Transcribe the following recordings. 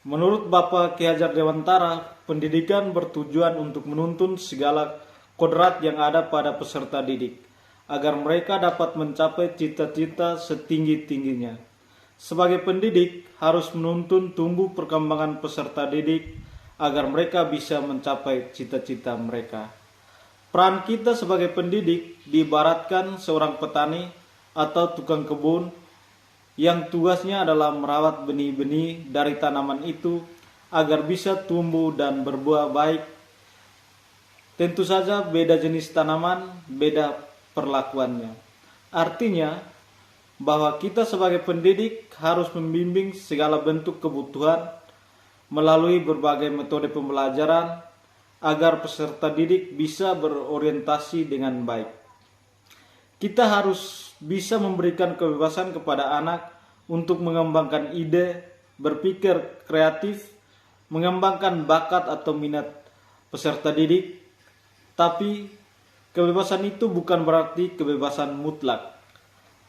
Menurut Bapak Ki Hajar Dewantara, pendidikan bertujuan untuk menuntun segala kodrat yang ada pada peserta didik, agar mereka dapat mencapai cita-cita setinggi-tingginya. Sebagai pendidik, harus menuntun tumbuh perkembangan peserta didik, agar mereka bisa mencapai cita-cita mereka. Peran kita sebagai pendidik diibaratkan seorang petani atau tukang kebun yang tugasnya adalah merawat benih-benih dari tanaman itu agar bisa tumbuh dan berbuah baik. Tentu saja beda jenis tanaman, beda perlakuannya. Artinya bahwa kita sebagai pendidik harus membimbing segala bentuk kebutuhan melalui berbagai metode pembelajaran agar peserta didik bisa berorientasi dengan baik. Kita harus bisa memberikan kebebasan kepada anak untuk mengembangkan ide, berpikir kreatif, mengembangkan bakat atau minat peserta didik. Tapi kebebasan itu bukan berarti kebebasan mutlak.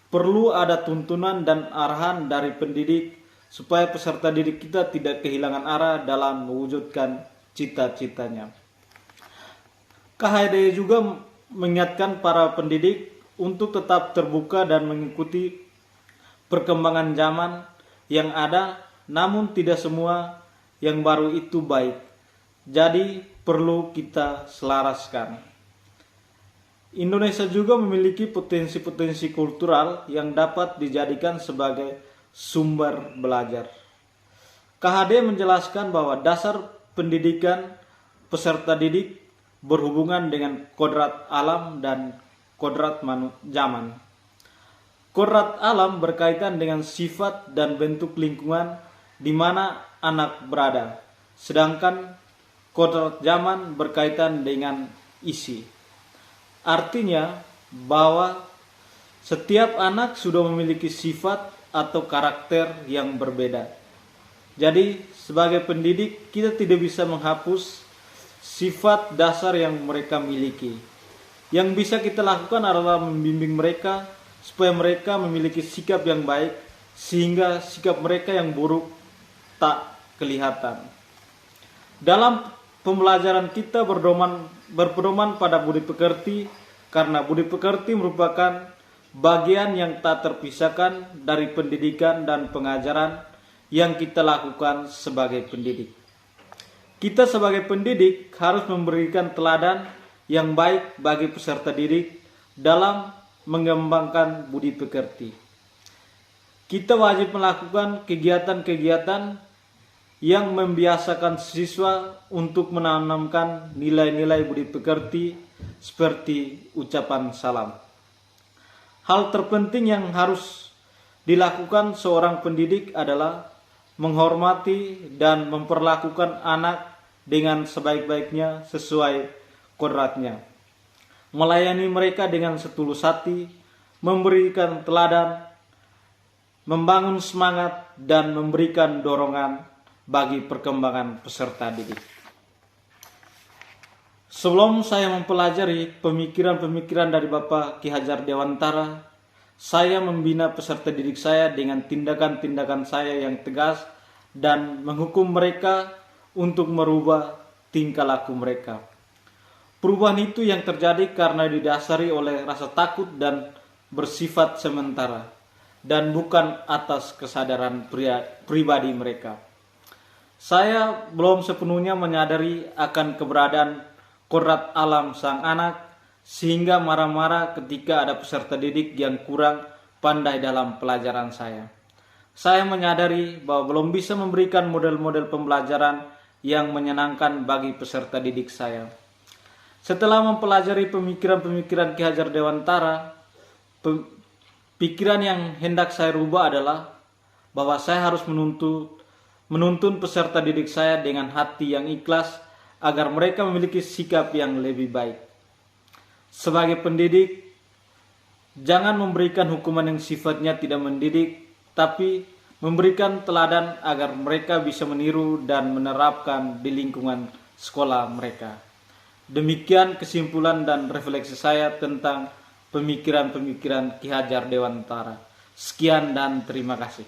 Perlu ada tuntunan dan arahan dari pendidik supaya peserta didik kita tidak kehilangan arah dalam mewujudkan cita-citanya. KHD juga mengingatkan para pendidik untuk tetap terbuka dan mengikuti perkembangan zaman yang ada, namun tidak semua yang baru itu baik. Jadi perlu kita selaraskan. Indonesia juga memiliki potensi-potensi kultural yang dapat dijadikan sebagai sumber belajar. KHD menjelaskan bahwa dasar pendidikan peserta didik berhubungan dengan kodrat alam dan kodrat zaman. Kodrat alam berkaitan dengan sifat dan bentuk lingkungan di mana anak berada, sedangkan kodrat zaman berkaitan dengan isi. Artinya bahwa setiap anak sudah memiliki sifat atau karakter yang berbeda. Jadi sebagai pendidik kita tidak bisa menghapus sifat dasar yang mereka miliki. Yang bisa kita lakukan adalah membimbing mereka supaya mereka memiliki sikap yang baik sehingga sikap mereka yang buruk tak kelihatan. Dalam pembelajaran kita berpedoman pada budi pekerti karena budi pekerti merupakan bagian yang tak terpisahkan dari pendidikan dan pengajaran yang kita lakukan sebagai pendidik. Kita sebagai pendidik harus memberikan teladan yang baik bagi peserta didik dalam mengembangkan budi pekerti. Kita wajib melakukan kegiatan-kegiatan yang membiasakan siswa untuk menanamkan nilai-nilai budi pekerti seperti ucapan salam. Hal terpenting yang harus dilakukan seorang pendidik adalah menghormati dan memperlakukan anak dengan sebaik-baiknya sesuai kodratnya, melayani mereka dengan setulus hati, memberikan teladan, membangun semangat, dan memberikan dorongan bagi perkembangan peserta didik. Sebelum saya mempelajari pemikiran-pemikiran dari Bapak Ki Hajar Dewantara, saya membina peserta didik saya dengan tindakan-tindakan saya yang tegas dan menghukum mereka untuk merubah tingkah laku mereka. Perubahan itu yang terjadi karena didasari oleh rasa takut dan bersifat sementara dan bukan atas kesadaran pribadi mereka. Saya belum sepenuhnya menyadari akan keberadaan kodrat alam sang anak sehingga marah-marah ketika ada peserta didik yang kurang pandai dalam pelajaran saya. Saya menyadari bahwa belum bisa memberikan model-model pembelajaran yang menyenangkan bagi peserta didik saya. Setelah mempelajari pemikiran-pemikiran Ki Hajar Dewantara, pikiran yang hendak saya rubah adalah bahwa saya harus menuntun peserta didik saya dengan hati yang ikhlas agar mereka memiliki sikap yang lebih baik. Sebagai pendidik, jangan memberikan hukuman yang sifatnya tidak mendidik, tapi memberikan teladan agar mereka bisa meniru dan menerapkan di lingkungan sekolah mereka. Demikian kesimpulan dan refleksi saya tentang pemikiran-pemikiran Ki Hajar Dewantara. Sekian dan terima kasih.